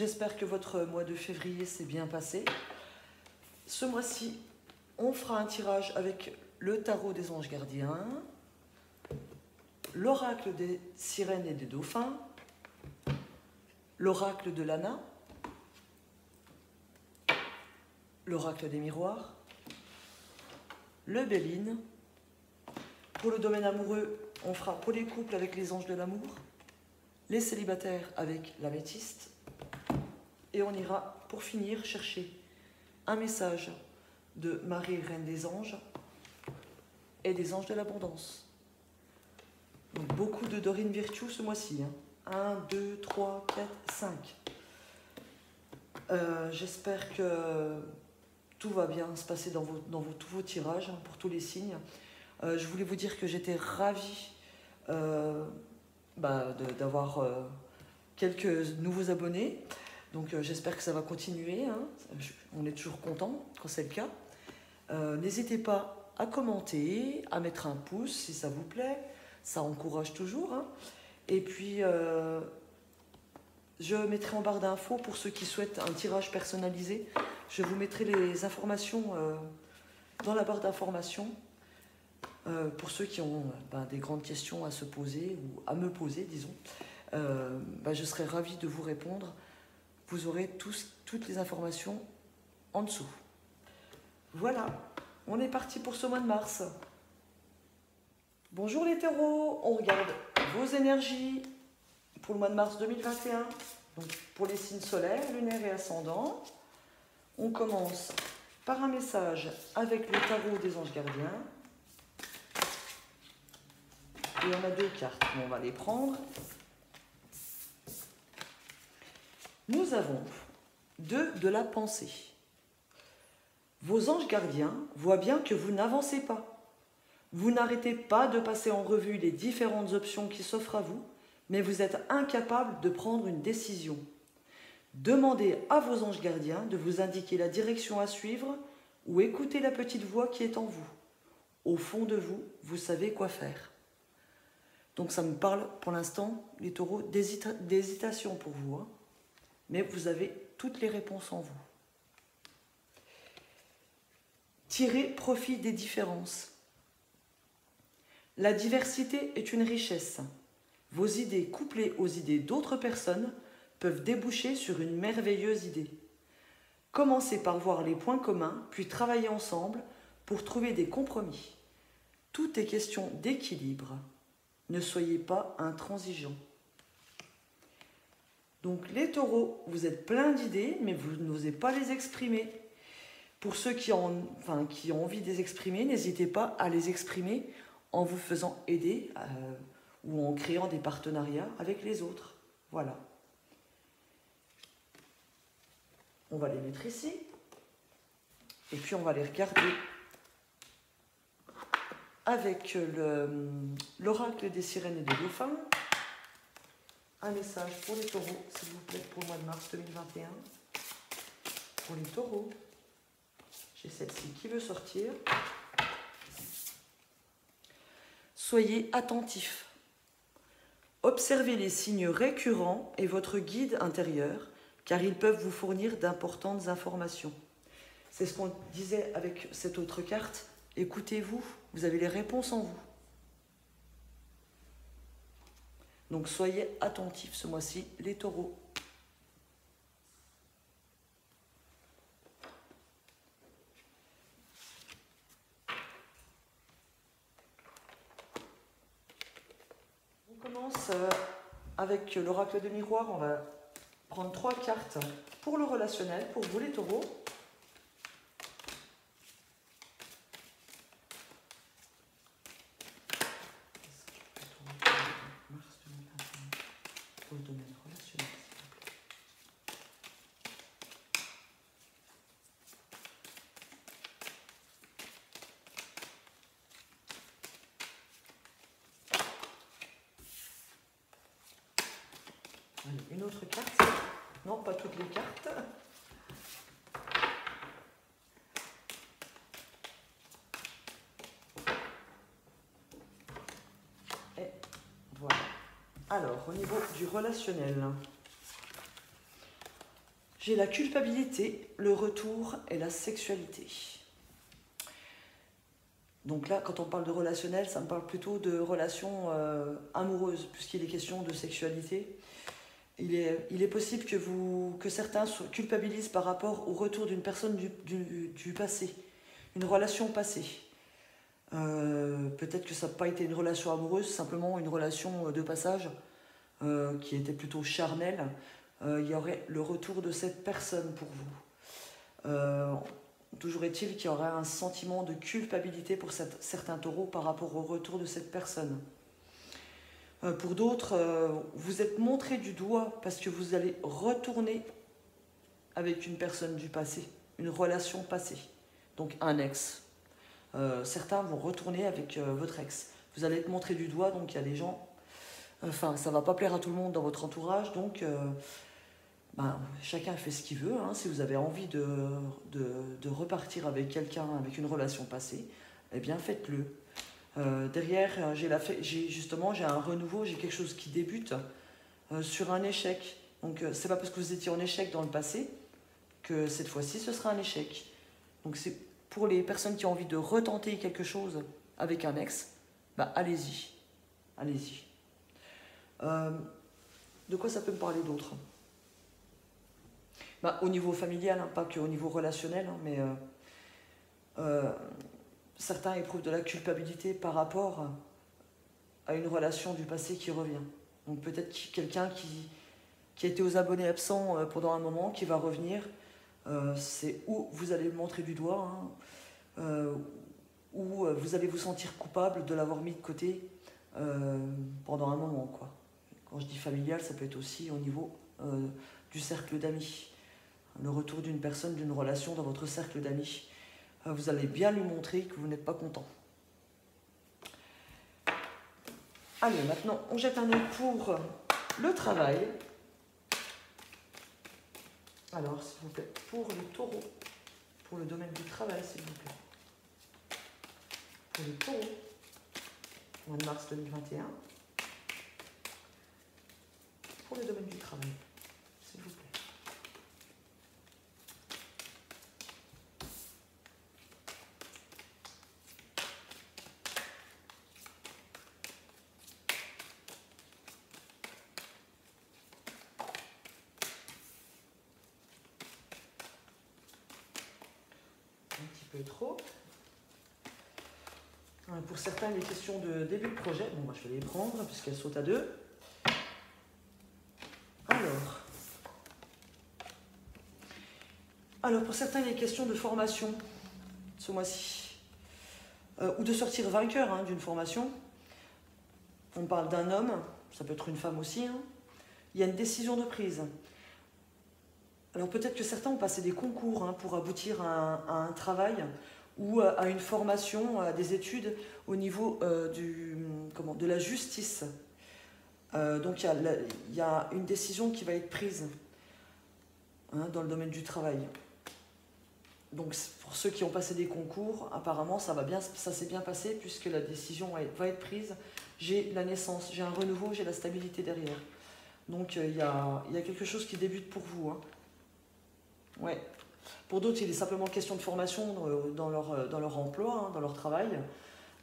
J'espère que votre mois de février s'est bien passé. Ce mois-ci, on fera un tirage avec le tarot des anges gardiens, l'oracle des sirènes et des dauphins, l'oracle de l'Anna, l'oracle des miroirs, le Béline. Pour le domaine amoureux, on fera pour les couples avec les anges de l'amour, les célibataires avec l'améthyste, et on ira pour finir chercher un message de Marie, Reine des Anges, et des anges de l'abondance. Donc beaucoup de Dorine Virtue ce mois-ci. 1, 2, 3, 4, 5. J'espère que tout va bien se passer dans tous vos tirages, pour tous les signes. Je voulais vous dire que j'étais ravie d'avoir quelques nouveaux abonnés. Donc j'espère que ça va continuer. On est toujours content quand c'est le cas. N'hésitez pas à commenter, à mettre un pouce si ça vous plaît. Ça encourage toujours. Et puis, je mettrai en barre d'infos pour ceux qui souhaitent un tirage personnalisé. Je vous mettrai les informations dans la barre d'informations. Pour ceux qui ont des grandes questions à se poser, ou à me poser, disons, je serai ravie de vous répondre. Vous aurez toutes les informations en dessous. Voilà, on est parti pour ce mois de mars. Bonjour les taureaux, on regarde vos énergies pour le mois de mars 2021. Donc pour les signes solaires, lunaires et ascendants. On commence par un message avec le tarot des anges gardiens. Et on a 2 cartes, on va les prendre. Nous avons 2 de la pensée. Vos anges gardiens voient bien que vous n'avancez pas. Vous n'arrêtez pas de passer en revue les différentes options qui s'offrent à vous, mais vous êtes incapable de prendre une décision. Demandez à vos anges gardiens de vous indiquer la direction à suivre ou écoutez la petite voix qui est en vous. Au fond de vous, vous savez quoi faire. Donc ça me parle pour l'instant, les taureaux, d'hésitation pour vous. Mais vous avez toutes les réponses en vous. Tirez profit des différences. La diversité est une richesse. Vos idées couplées aux idées d'autres personnes peuvent déboucher sur une merveilleuse idée. Commencez par voir les points communs, puis travaillez ensemble pour trouver des compromis. Tout est question d'équilibre. Ne soyez pas intransigeants. Donc les taureaux, vous êtes plein d'idées, mais vous n'osez pas les exprimer. Pour ceux qui ont envie de les exprimer, n'hésitez pas à les exprimer en vous faisant aider ou en créant des partenariats avec les autres. Voilà. On va les mettre ici. Et puis on va les regarder avec l'oracle des sirènes et des dauphins. Un message pour les taureaux, s'il vous plaît, pour le mois de mars 2021. Pour les taureaux, j'ai celle-ci qui veut sortir. Soyez attentifs. Observez les signes récurrents et votre guide intérieur, car ils peuvent vous fournir d'importantes informations. C'est ce qu'on disait avec cette autre carte. Écoutez-vous, vous avez les réponses en vous. Donc soyez attentifs ce mois-ci, les taureaux. On commence avec l'oracle de miroir. On va prendre 3 cartes pour le relationnel, pour vous les taureaux. Pour le domaine relationnel, s'il vous plaît. Allez, une autre carte. Non, pas toutes les cartes. Et voilà. Alors, au niveau du relationnel, J'ai la culpabilité, le retour et la sexualité. Donc là, quand on parle de relationnel, ça me parle plutôt de relations amoureuses, puisqu'il est question de sexualité. Il est possible que certains culpabilisent par rapport au retour d'une personne du passé, une relation passée. Peut-être que ça n'a pas été une relation amoureuse, simplement une relation de passage qui était plutôt charnelle. Il y aurait le retour de cette personne pour vous. Toujours est-il qu'il y aurait un sentiment de culpabilité pour certains taureaux par rapport au retour de cette personne. Pour d'autres, vous êtes montré du doigt parce que vous allez retourner avec une personne du passé, une relation passée, donc un ex. Certains vont retourner avec votre ex. Vous allez être montré du doigt, donc il y a des gens... Enfin, ça ne va pas plaire à tout le monde dans votre entourage, donc chacun fait ce qu'il veut. Hein. Si vous avez envie de repartir avec quelqu'un, avec une relation passée, eh bien faites-le. Derrière, j'ai un renouveau, j'ai quelque chose qui débute sur un échec. Donc, c'est pas parce que vous étiez en échec dans le passé que cette fois-ci, ce sera un échec. Donc, c'est pour les personnes qui ont envie de retenter quelque chose avec un ex, allez-y. Allez-y. De quoi ça peut me parler d'autre? Au niveau familial, hein, pas qu'au niveau relationnel, hein, mais certains éprouvent de la culpabilité par rapport à une relation du passé qui revient. Donc peut-être quelqu'un qui a été aux abonnés absents pendant un moment, qui va revenir, c'est où vous allez le montrer du doigt, hein, où vous allez vous sentir coupable de l'avoir mis de côté pendant un moment, quoi. Quand je dis familial, ça peut être aussi au niveau du cercle d'amis. Le retour d'une personne, d'une relation dans votre cercle d'amis. Vous allez bien lui montrer que vous n'êtes pas content. Allez, maintenant, on jette un œil pour le travail. Alors, s'il vous plaît, pour les taureaux, pour le domaine du travail, s'il vous plaît. Pour les taureaux, mois de mars 2021. Pour le domaine du travail, s'il vous plaît. Un petit peu trop. Pour certains, il est question de début de projet. Bon, moi, je vais les prendre puisqu'elles sautent à deux. Alors, pour certains, il est question de formation ce mois-ci. Ou de sortir vainqueur d'une formation. On parle d'un homme, ça peut être une femme aussi. Hein. Il y a une décision de prise. Alors peut-être que certains ont passé des concours pour aboutir à un travail ou à une formation, à des études au niveau de la justice. Donc il y a une décision qui va être prise dans le domaine du travail. Donc pour ceux qui ont passé des concours, apparemment ça s'est bien passé puisque la décision va être prise. J'ai la naissance, j'ai un renouveau, j'ai la stabilité derrière. Donc il y a quelque chose qui débute pour vous. Hein. Ouais. Pour d'autres, il est simplement question de formation dans leur emploi, dans leur travail.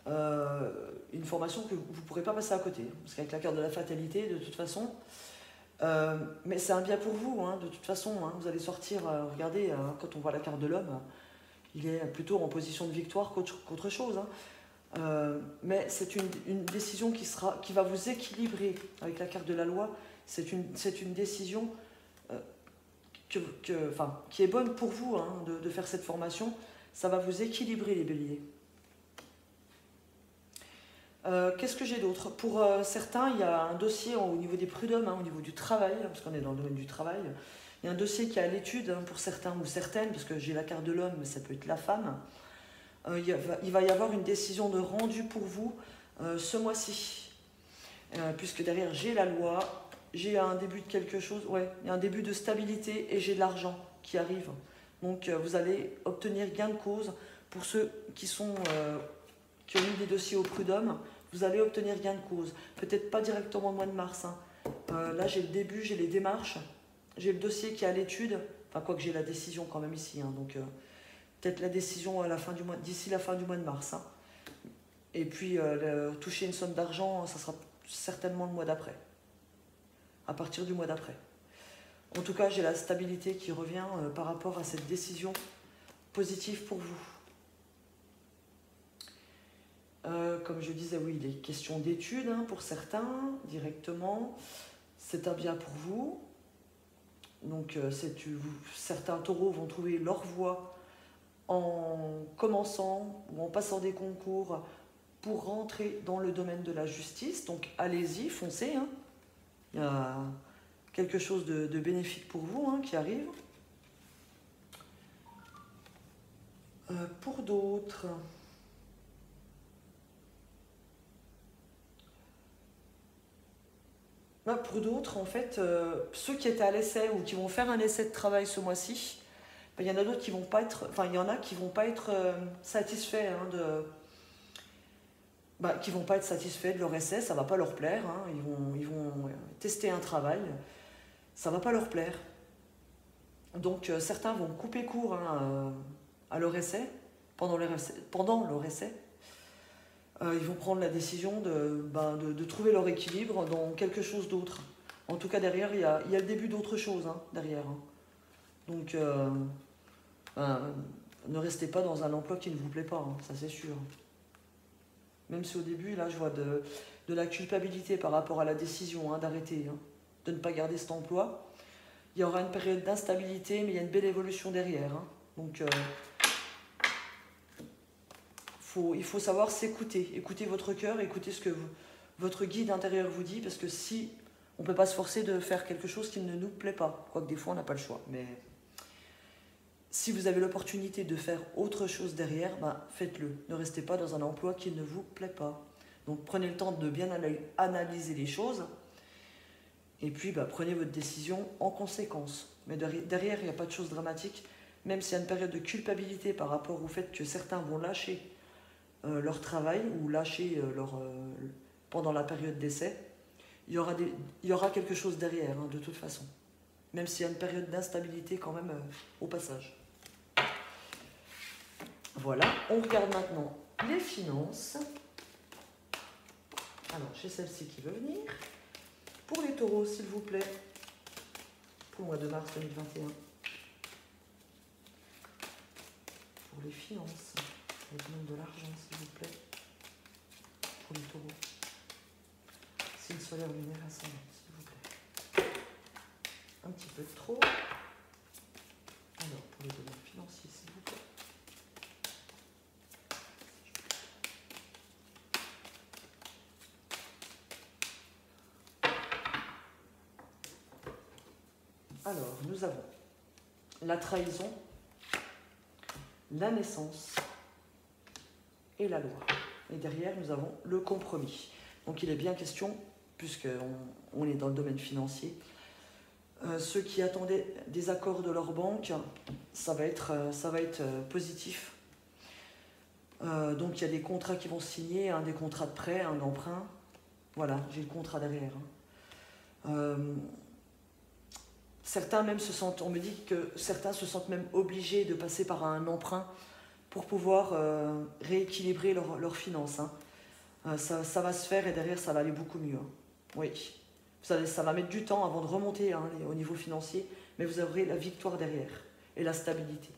Une formation que vous ne pourrez pas passer à côté. Parce qu'avec la carte de la fatalité, de toute façon... mais c'est un bien pour vous, de toute façon. Vous allez sortir, regardez, quand on voit la carte de l'homme, il est plutôt en position de victoire qu'autre chose. Mais c'est une décision qui va vous équilibrer avec la carte de la loi. C'est une décision qui est bonne pour vous de faire cette formation. Ça va vous équilibrer les béliers. Qu'est-ce que j'ai d'autre? Pour certains, il y a un dossier au niveau des prud'hommes, au niveau du travail, parce qu'on est dans le domaine du travail. Il y a un dossier qui est à l'étude pour certains ou certaines, parce que j'ai la carte de l'homme, mais ça peut être la femme. Il va y avoir une décision de rendu pour vous ce mois-ci. Puisque derrière, j'ai la loi, j'ai un début de quelque chose, il y a un début de stabilité et j'ai de l'argent qui arrive. Donc vous allez obtenir gain de cause. Pour ceux qui ont eu des dossiers au prud'homme, vous allez obtenir gain de cause. Peut-être pas directement au mois de mars. Là, j'ai le début, j'ai les démarches, j'ai le dossier qui est à l'étude Enfin, quoi que j'ai la décision quand même ici. Hein, donc, peut-être la décision à la fin du mois, d'ici la fin du mois de mars. Hein. Et puis, toucher une somme d'argent, ça sera certainement le mois d'après. À partir du mois d'après. En tout cas, j'ai la stabilité qui revient par rapport à cette décision positive pour vous. Comme je disais, oui, les questions d'études hein, pour certains, directement. C'est un bien pour vous. Donc, certains taureaux vont trouver leur voie en commençant ou en passant des concours pour rentrer dans le domaine de la justice. Donc, allez-y, foncez. Hein. Il y a quelque chose de bénéfique pour vous hein, qui arrive. Pour d'autres... Pour d'autres, en fait, ceux qui étaient à l'essai ou qui vont faire un essai de travail ce mois-ci, il y en a d'autres qui vont pas être, enfin il y en a qui vont pas être satisfaits qui vont pas être satisfaits de leur essai, ça va pas leur plaire, hein, ils vont tester un travail, ça va pas leur plaire. Donc certains vont couper court hein, à leur essai, pendant leur essai. Ils vont prendre la décision de trouver leur équilibre dans quelque chose d'autre. En tout cas, derrière, il y a le début d'autre chose, hein, derrière. Hein. Donc, ne restez pas dans un emploi qui ne vous plaît pas, hein, ça c'est sûr. Même si au début, là, je vois de la culpabilité par rapport à la décision hein, d'arrêter, hein, de ne pas garder cet emploi. Il y aura une période d'instabilité, mais il y a une belle évolution derrière. Hein. Donc, il faut savoir s'écouter, écouter votre cœur, écouter ce que votre guide intérieur vous dit, parce que si on ne peut pas se forcer de faire quelque chose qui ne nous plaît pas, quoique des fois on n'a pas le choix, mais si vous avez l'opportunité de faire autre chose derrière, faites-le. Ne restez pas dans un emploi qui ne vous plaît pas. Donc prenez le temps de bien analyser les choses, et puis prenez votre décision en conséquence. Mais derrière, il n'y a pas de chose dramatique, même s'il y a une période de culpabilité par rapport au fait que certains vont lâcher leur travail ou lâcher pendant la période d'essai, il y aura quelque chose derrière, hein, de toute façon. Même s'il y a une période d'instabilité quand même au passage. Voilà, on regarde maintenant les finances. Alors, j'ai celle-ci qui veut venir. Pour les taureaux, s'il vous plaît, pour le mois de mars 2021. Pour les finances. Je vous demande de l'argent, s'il vous plaît, pour les taureaux. Signe solaire lunaire ascendant, s'il vous plaît. Un petit peu trop. Alors, pour les domaines financiers, s'il vous plaît. Alors, nous avons la trahison, la naissance et la loi. Et derrière, nous avons le compromis. Donc il est bien question, puisqu'on est dans le domaine financier, ceux qui attendaient des accords de leur banque, ça va être positif. Donc il y a des contrats qui vont se signer, hein, des contrats de prêt, d'emprunt. Voilà, j'ai le contrat derrière. Hein. Certains même on me dit que certains se sentent même obligés de passer par un emprunt pour pouvoir rééquilibrer leurs finances. Hein. Ça va se faire et derrière ça va aller beaucoup mieux. Hein. Oui, ça va mettre du temps avant de remonter hein, au niveau financier, mais vous aurez la victoire derrière et la stabilité.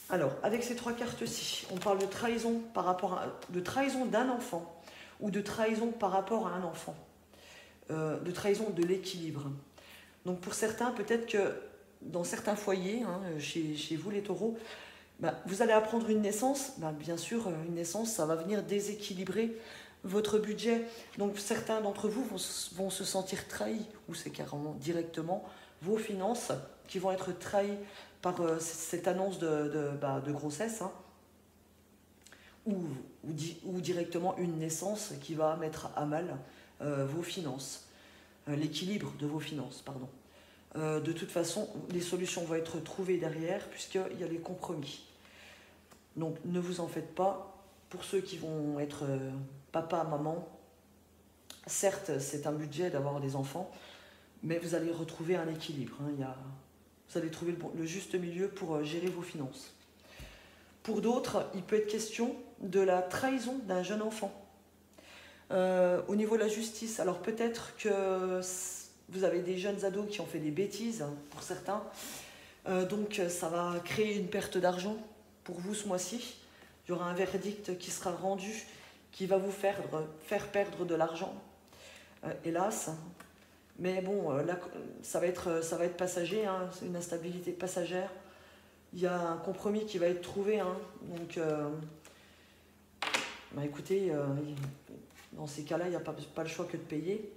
Alors, avec ces trois cartes-ci, on parle de trahison de trahison d'un enfant ou de trahison par rapport à un enfant, de trahison de l'équilibre. Donc pour certains, peut-être que dans certains foyers, hein, chez vous les taureaux, vous allez apprendre une naissance. Bien sûr, une naissance, ça va venir déséquilibrer votre budget. Donc certains d'entre vous vont se sentir trahis, ou c'est carrément directement vos finances qui vont être trahies par cette annonce de grossesse, hein, ou directement une naissance qui va mettre à mal vos finances, l'équilibre de vos finances, pardon. De toute façon, les solutions vont être trouvées derrière puisqu'il y a les compromis. Donc ne vous en faites pas. Pour ceux qui vont être papa, maman, certes c'est un budget d'avoir des enfants, Mais vous allez retrouver un équilibre. Hein, vous allez trouver le juste milieu pour gérer vos finances. Pour d'autres, il peut être question de la trahison d'un jeune enfant. Au niveau de la justice, alors peut-être que vous avez des jeunes ados qui ont fait des bêtises, hein, pour certains. Donc ça va créer une perte d'argent pour vous ce mois-ci. Il y aura un verdict qui sera rendu, qui va vous faire perdre de l'argent, hélas. Mais bon, là, ça va être passager, hein, c'est une instabilité passagère. Il y a un compromis qui va être trouvé. Hein, donc, écoutez, dans ces cas-là, il n'y a pas le choix que de payer.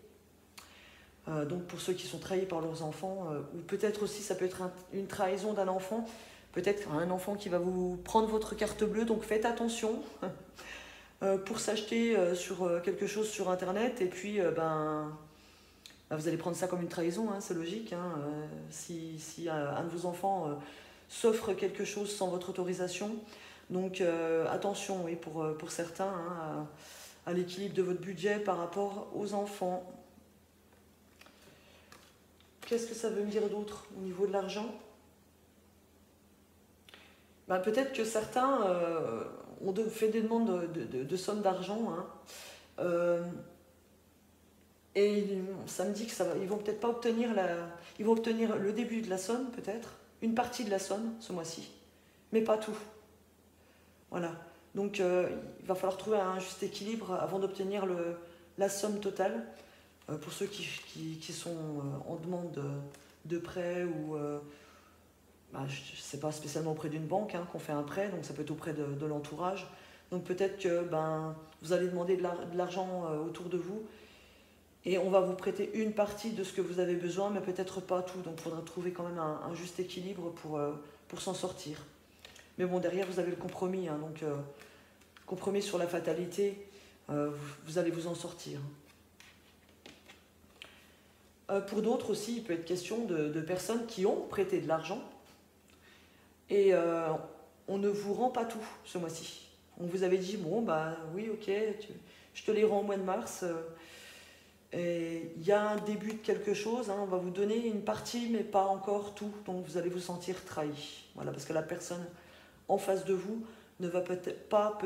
Donc pour ceux qui sont trahis par leurs enfants, ou peut-être aussi ça peut être une trahison d'un enfant, peut-être un enfant qui va vous prendre votre carte bleue, donc faites attention pour s'acheter sur quelque chose sur internet, et puis vous allez prendre ça comme une trahison, hein, c'est logique. Hein, si un de vos enfants s'offre quelque chose sans votre autorisation, donc attention, oui, pour certains, hein, à l'équilibre de votre budget par rapport aux enfants. Qu'est-ce que ça veut me dire d'autre au niveau de l'argent? Peut-être que certains ont fait des demandes de sommes d'argent, hein, et ça me dit que ils vont peut-être pas obtenir ils vont obtenir le début de la somme, peut-être, une partie de la somme ce mois-ci, mais pas tout. Voilà. Donc il va falloir trouver un juste équilibre avant d'obtenir la somme totale. Pour ceux qui sont en demande de prêt ou je ne sais pas spécialement auprès d'une banque, hein, qu'on fait un prêt, donc ça peut être auprès de l'entourage. Donc peut-être que vous allez demander de l'argent autour de vous et on va vous prêter une partie de ce que vous avez besoin, mais peut-être pas tout. Donc il faudra trouver quand même un juste équilibre pour s'en sortir. Mais bon, derrière vous avez le compromis, hein, donc compromis sur la fatalité, vous allez vous en sortir. Pour d'autres aussi, il peut être question de personnes qui ont prêté de l'argent et on ne vous rend pas tout ce mois-ci. On vous avait dit, bon, oui, ok, je te les rends au mois de mars. Et il y a un début de quelque chose, hein, on va vous donner une partie, mais pas encore tout. Donc vous allez vous sentir trahi. Voilà, parce que la personne en face de vous ne va peut-être pas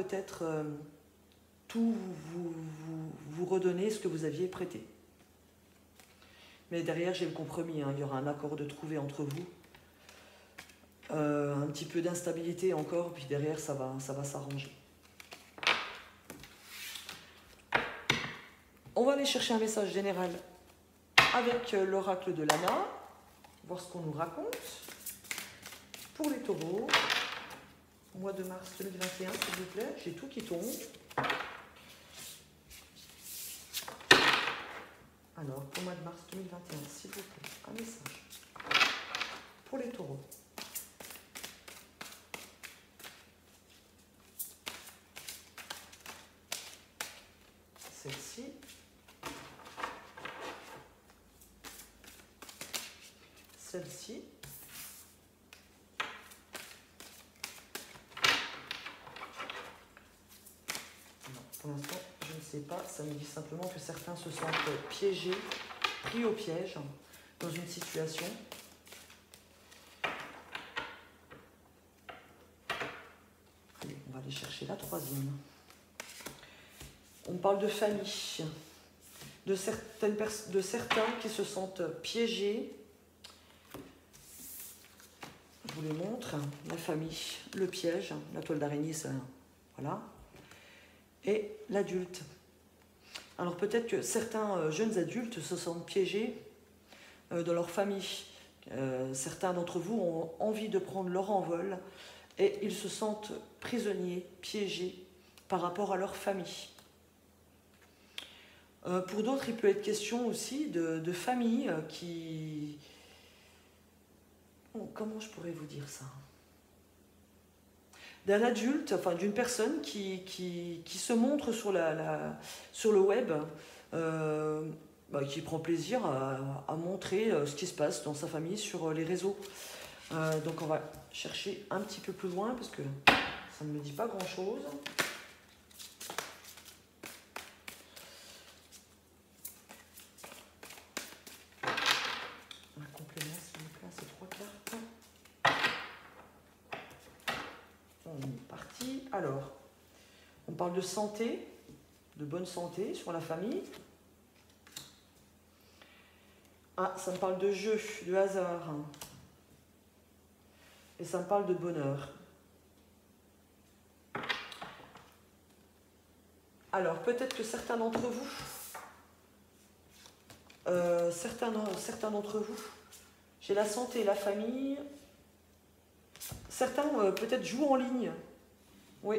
tout vous redonner ce que vous aviez prêté. Mais derrière, j'ai le compromis, hein. Il y aura un accord de trouver entre vous. Un petit peu d'instabilité encore, puis derrière, ça va s'arranger. On va aller chercher un message général avec l'oracle de Lana, voir ce qu'on nous raconte. Pour les taureaux, mois de mars 2021, s'il vous plaît, j'ai tout qui tombe. Alors, au mois de mars 2021, s'il vous plaît, un message pour les taureaux. Celle-ci. Celle-ci. Pour l'instant, je ne sais pas. Ça me dit simplement que certains se sentent piégés, pris au piège dans une situation. Allez, on va aller chercher la troisième. On parle de famille, de certains qui se sentent piégés. Je vous les montre. La famille, le piège, la toile d'araignée, ça, voilà. Et l'adulte. Alors peut-être que certains jeunes adultes se sentent piégés dans leur famille. Certains d'entre vous ont envie de prendre leur envol et ils se sentent prisonniers, piégés par rapport à leur famille. Pour d'autres, il peut être question aussi de familles qui... Comment je pourrais vous dire ça? D'un adulte, enfin d'une personne qui se montre sur le web, qui prend plaisir à montrer ce qui se passe dans sa famille sur les réseaux. Donc on va chercher un petit peu plus loin parce que ça ne me dit pas grand-chose. parti. Alors, on parle de santé, de bonne santé sur la famille. Ah, ça me parle de jeu, de hasard. Et ça me parle de bonheur. Alors, peut-être que certains d'entre vous, certains d'entre vous, j'ai la santé et la famille. Certains peut-être jouent en ligne. Oui.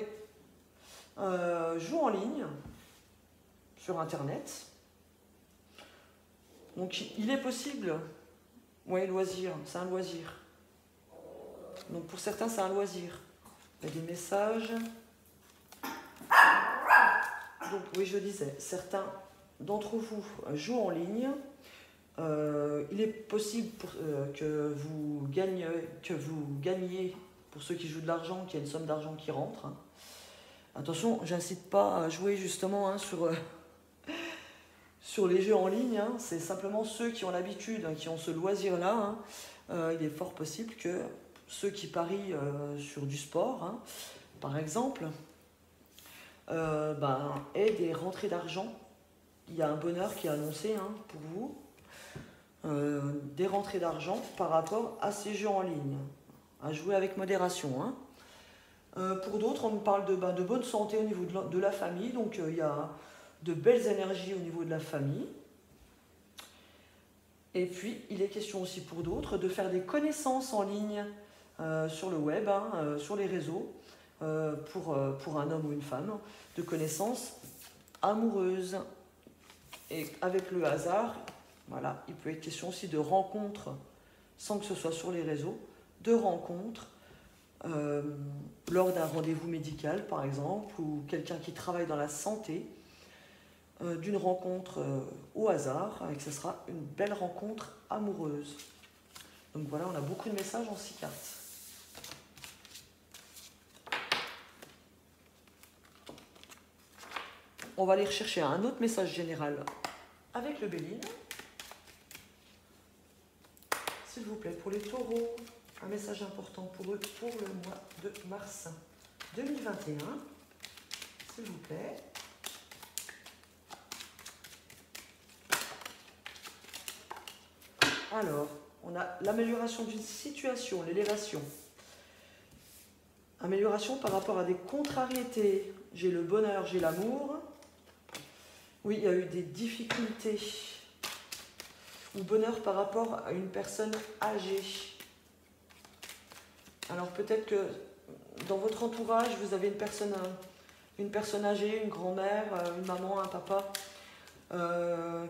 Jouent en ligne sur Internet. Donc, il est possible. Oui, loisir, c'est un loisir. Donc, pour certains, c'est un loisir. Il y a des messages. Donc, oui, je disais, certains d'entre vous jouent en ligne. Il est possible que vous gagniez, pour ceux qui jouent de l'argent, qu'il y ait une somme d'argent qui rentre. Attention, j'incite pas à jouer justement sur les jeux en ligne. C'est simplement ceux qui ont l'habitude, qui ont ce loisir-là. Il est fort possible que ceux qui parient sur du sport, par exemple, aient des rentrées d'argent. Il y a un bonheur qui est annoncé pour vous. Des rentrées d'argent par rapport à ces jeux en ligne, à jouer avec modération. Pour d'autres, on me parle de bonne santé au niveau de la famille, donc il y a de belles énergies au niveau de la famille. Et puis, il est question aussi pour d'autres de faire des connaissances en ligne sur le web, sur les réseaux, pour un homme ou une femme, de connaissances amoureuses. Et avec le hasard, voilà, il peut être question aussi de rencontres, sans que ce soit sur les réseaux, de rencontres lors d'un rendez-vous médical, par exemple, ou quelqu'un qui travaille dans la santé, d'une rencontre au hasard, et que ce sera une belle rencontre amoureuse. Donc voilà, on a beaucoup de messages en 6 cartes. On va aller rechercher un autre message général avec le Béline. S'il vous plaît, pour les taureaux, un message important pour eux pour le mois de mars 2021. S'il vous plaît. Alors, on a l'amélioration d'une situation, l'élévation. Amélioration par rapport à des contrariétés. J'ai le bonheur, j'ai l'amour. Oui, il y a eu des difficultés. Ou bonheur par rapport à une personne âgée. Alors peut-être que dans votre entourage, vous avez une personne âgée, une grand-mère, une maman, un papa,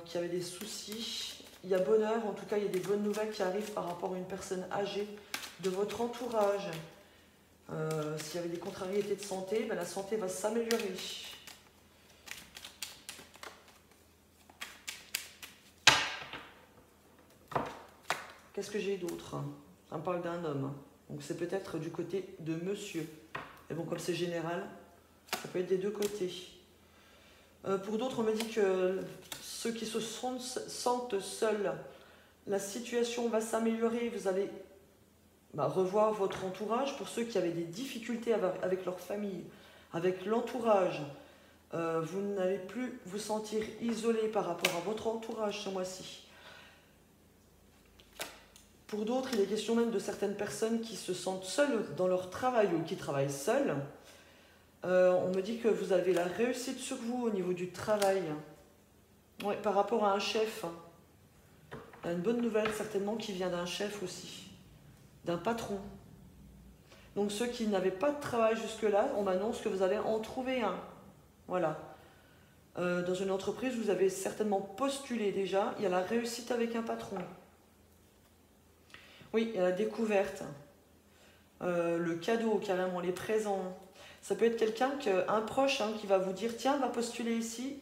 qui avait des soucis. Il y a bonheur, en tout cas il y a des bonnes nouvelles qui arrivent par rapport à une personne âgée de votre entourage. S'il y avait des contrariétés de santé, la santé va s'améliorer. Qu'est-ce que j'ai d'autre? Ça me parle d'un homme. Donc c'est peut-être du côté de monsieur. Et bon, comme c'est général, ça peut être des deux côtés. Pour d'autres, on me dit que ceux qui se sentent seuls, la situation va s'améliorer. Vous allez revoir votre entourage. Pour ceux qui avaient des difficultés avec leur famille, avec l'entourage, vous n'allez plus vous sentir isolé par rapport à votre entourage ce mois-ci. Pour d'autres, il est question même de certaines personnes qui se sentent seules dans leur travail ou qui travaillent seules. On me dit que vous avez la réussite sur vous au niveau du travail. Ouais, par rapport à un chef. Il y a une bonne nouvelle certainement qui vient d'un chef aussi, d'un patron. Donc ceux qui n'avaient pas de travail jusque-là, on m'annonce que vous allez en trouver un. Voilà. Dans une entreprise, vous avez certainement postulé déjà. Il y a la réussite avec un patron. Oui, il y a la découverte, le cadeau, carrément, les présents. Ça peut être quelqu'un, un proche qui va vous dire « Tiens, va postuler ici,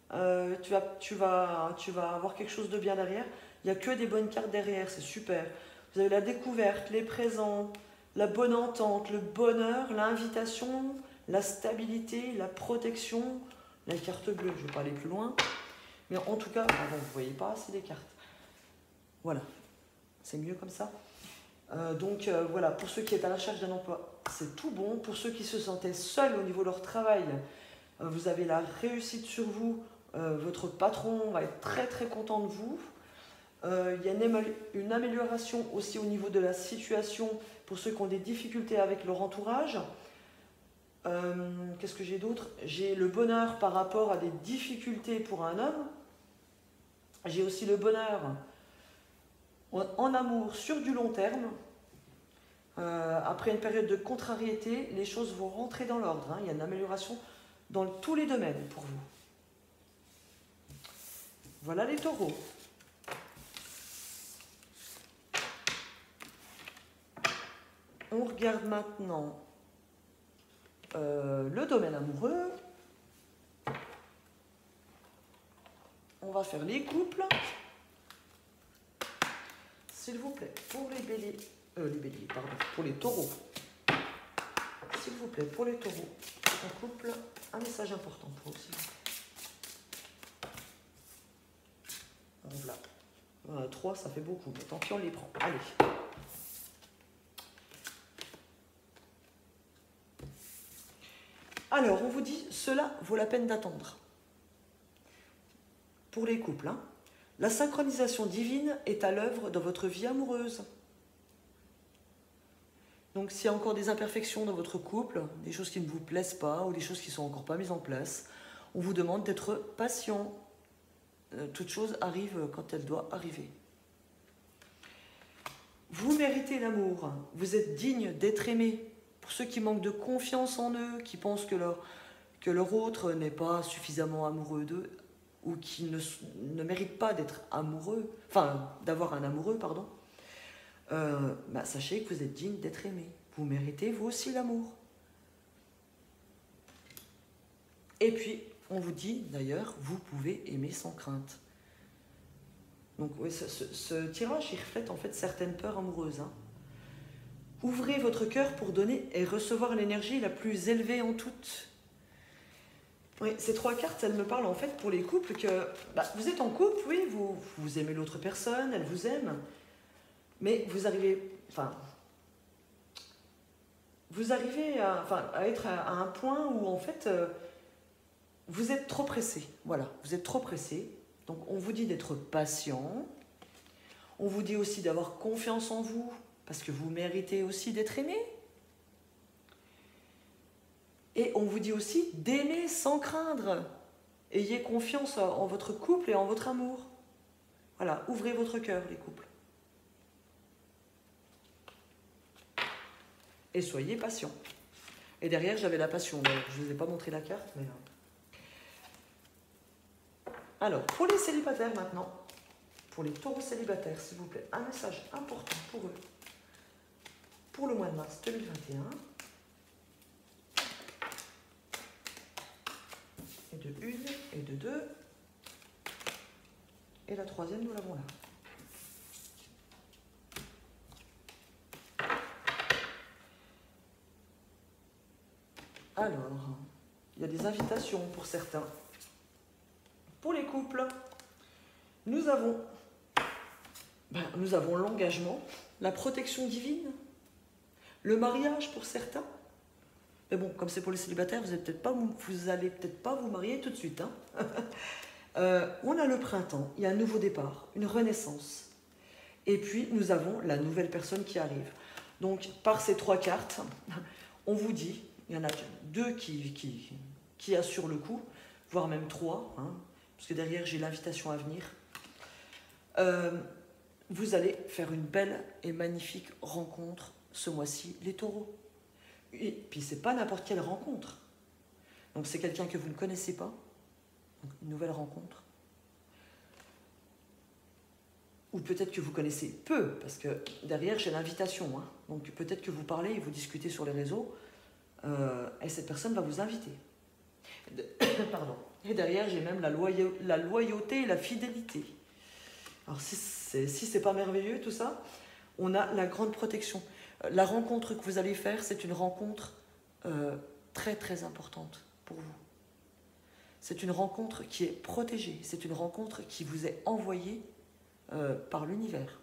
tu vas avoir quelque chose de bien derrière. » Il n'y a que des bonnes cartes derrière, c'est super. Vous avez la découverte, les présents, la bonne entente, le bonheur, l'invitation, la stabilité, la protection, la carte bleue. Je ne vais pas aller plus loin. Mais en tout cas, vous ne voyez pas, c'est des cartes. Voilà. C'est mieux comme ça. Voilà, pour ceux qui sont à la recherche d'un emploi, c'est tout bon. Pour ceux qui se sentaient seuls au niveau de leur travail, vous avez la réussite sur vous. Votre patron va être très très content de vous. Il y a une amélioration aussi au niveau de la situation pour ceux qui ont des difficultés avec leur entourage. Qu'est-ce que j'ai d'autre? J'ai le bonheur par rapport à des difficultés pour un homme. J'ai aussi le bonheur en amour sur du long terme. Après une période de contrariété, les choses vont rentrer dans l'ordre. Il y a une amélioration dans tous les domaines pour vous. Voilà les taureaux. On regarde maintenant le domaine amoureux. On va faire les couples. S'il vous plaît, pour les béliers, pour les taureaux. S'il vous plaît, pour les taureaux, en couple, un message important pour aussi. Voilà. 3, ça fait beaucoup, mais tant pis, on les prend. Allez. Alors, on vous dit, cela vaut la peine d'attendre. Pour les couples, la synchronisation divine est à l'œuvre dans votre vie amoureuse. Donc, s'il y a encore des imperfections dans votre couple, des choses qui ne vous plaisent pas ou des choses qui ne sont encore pas mises en place, on vous demande d'être patient. Toute chose arrive quand elle doit arriver. Vous méritez l'amour. Vous êtes digne d'être aimé. Pour ceux qui manquent de confiance en eux, qui pensent que leur autre n'est pas suffisamment amoureux d'eux, ou qui ne méritent pas d'être amoureux, enfin, d'avoir un amoureux, pardon, sachez que vous êtes digne d'être aimé. Vous méritez, vous aussi, l'amour. Et puis, on vous dit, d'ailleurs, vous pouvez aimer sans crainte. Donc, oui, ce tirage, il reflète en fait certaines peurs amoureuses. Ouvrez votre cœur pour donner et recevoir l'énergie la plus élevée en toutes. Oui, ces 3 cartes, elles me parlent en fait pour les couples que vous êtes en couple, oui, vous aimez l'autre personne, elle vous aime, mais vous arrivez à être à un point où en fait vous êtes trop pressé. Voilà, vous êtes trop pressé. Donc on vous dit d'être patient. On vous dit aussi d'avoir confiance en vous parce que vous méritez aussi d'être aimé. Et on vous dit aussi d'aimer sans craindre. Ayez confiance en votre couple et en votre amour. Voilà, ouvrez votre cœur, les couples. Et soyez patients. Et derrière, j'avais la passion. Je ne vous ai pas montré la carte, mais... Alors, pour les célibataires maintenant, pour les taureaux célibataires, s'il vous plaît, un message important pour eux. Pour le mois de mars 2021. Et de 1 et de 2. Et la 3e, nous l'avons là. Alors, il y a des invitations pour certains. Pour les couples, nous avons l'engagement, la protection divine, le mariage pour certains. Mais bon, comme c'est pour les célibataires, vous n'allez peut-être pas vous marier tout de suite. On a le printemps, il y a un nouveau départ, une renaissance. Et puis, nous avons la nouvelle personne qui arrive. Donc, par ces 3 cartes, on vous dit, il y en a 2 qui assurent le coup, voire même 3, parce que derrière, j'ai l'invitation à venir. Vous allez faire une belle et magnifique rencontre ce mois-ci, les taureaux. Et puis, c'est pas n'importe quelle rencontre. Donc, c'est quelqu'un que vous ne connaissez pas. Donc, une nouvelle rencontre. Ou peut-être que vous connaissez peu, parce que derrière, j'ai l'invitation. Donc, peut-être que vous parlez et vous discutez sur les réseaux, et cette personne va vous inviter. Pardon. Et derrière, j'ai même la loyauté et la fidélité. Alors, si c'est pas merveilleux, tout ça, on a la grande protection. La rencontre que vous allez faire, c'est une rencontre très très importante pour vous. C'est une rencontre qui est protégée. C'est une rencontre qui vous est envoyée par l'univers.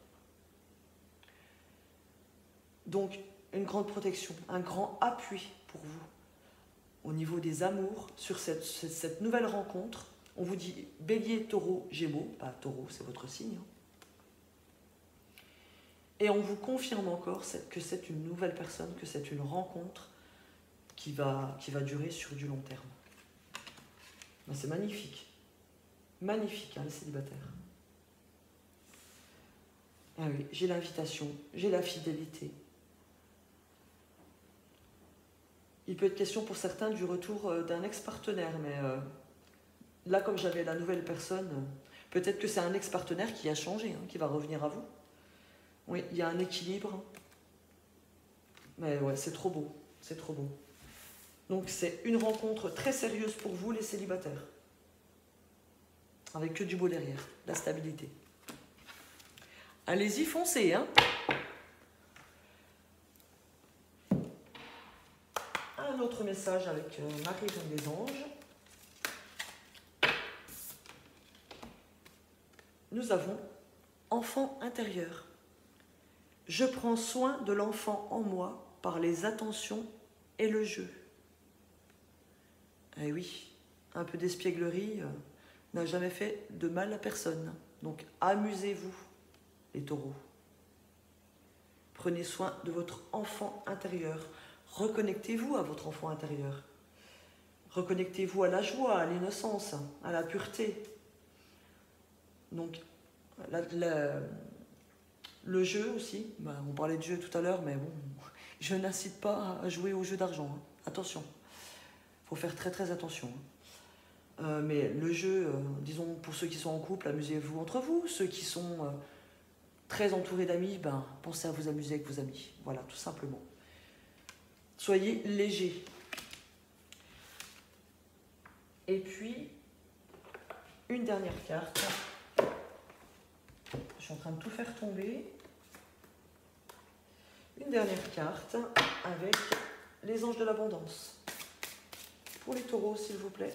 Donc, une grande protection, un grand appui pour vous au niveau des amours sur cette nouvelle rencontre. On vous dit Bélier, Taureau, Gémeaux. Bah, Taureau, c'est votre signe. Hein. Et on vous confirme encore que c'est une nouvelle personne, que c'est une rencontre qui va durer sur du long terme. Ben, c'est magnifique. Magnifique, hein, les célibataires. Ah oui, j'ai l'invitation, j'ai la fidélité. Il peut être question pour certains du retour d'un ex-partenaire, mais là, comme j'avais la nouvelle personne, peut-être que c'est un ex-partenaire qui a changé, hein, qui va revenir à vous. Oui, il y a un équilibre. Mais ouais, c'est trop beau, c'est trop beau. Donc c'est une rencontre très sérieuse pour vous, les célibataires. Avec que du beau derrière, la stabilité. Allez-y, foncez, hein. Un autre message avec Marie Reine des Anges. Nous avons enfant intérieur. Je prends soin de l'enfant en moi par les attentions et le jeu. Eh oui, un peu d'espièglerie n'a jamais fait de mal à personne. Donc amusez-vous, les taureaux. Prenez soin de votre enfant intérieur. Reconnectez-vous à votre enfant intérieur. Reconnectez-vous à la joie, à l'innocence, à la pureté. Donc, le jeu aussi, on parlait de jeu tout à l'heure, mais bon, je n'incite pas à jouer au jeu d'argent. Hein. Attention, il faut faire très très attention. Mais le jeu, disons, pour ceux qui sont en couple, amusez-vous entre vous. Ceux qui sont très entourés d'amis, pensez à vous amuser avec vos amis. Voilà, tout simplement. Soyez légers. Et puis, une dernière carte. Je suis en train de tout faire tomber. Une dernière carte avec les anges de l'abondance. Pour les taureaux, s'il vous plaît.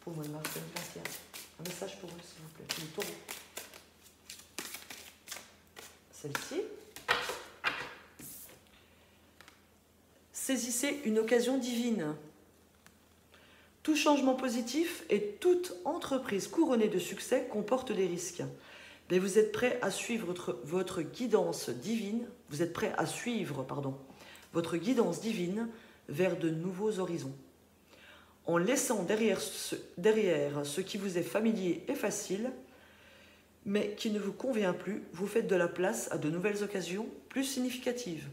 Pour le mois de mars 2021. Un message pour eux, s'il vous plaît. Pour les taureaux. Celle-ci. Saisissez une occasion divine. Tout changement positif et toute entreprise couronnée de succès comporte des risques. Mais vous êtes prêt à suivre votre guidance divine, votre guidance divine vers de nouveaux horizons. En laissant derrière ce qui vous est familier et facile, mais qui ne vous convient plus, vous faites de la place à de nouvelles occasions plus significatives.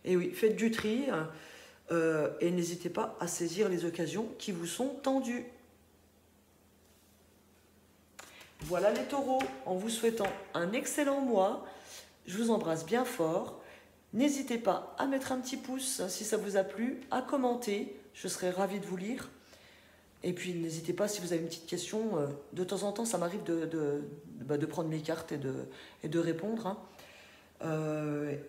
Et oui, faites du tri et n'hésitez pas à saisir les occasions qui vous sont tendues. Voilà les taureaux, en vous souhaitant un excellent mois. Je vous embrasse bien fort. N'hésitez pas à mettre un petit pouce si ça vous a plu, à commenter, je serai ravie de vous lire. Et puis n'hésitez pas si vous avez une petite question, de temps en temps ça m'arrive de prendre mes cartes et de répondre. Hein.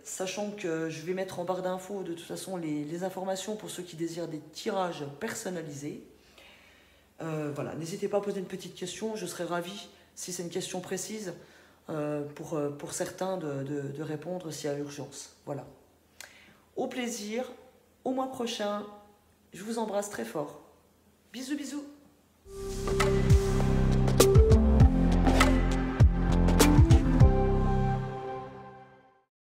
Sachant que je vais mettre en barre d'infos de toute façon les informations pour ceux qui désirent des tirages personnalisés. Voilà, n'hésitez pas à poser une petite question, je serai ravie si c'est une question précise pour certains de répondre s'il y a urgence. Voilà. Au plaisir, au mois prochain, je vous embrasse très fort. Bisous bisous.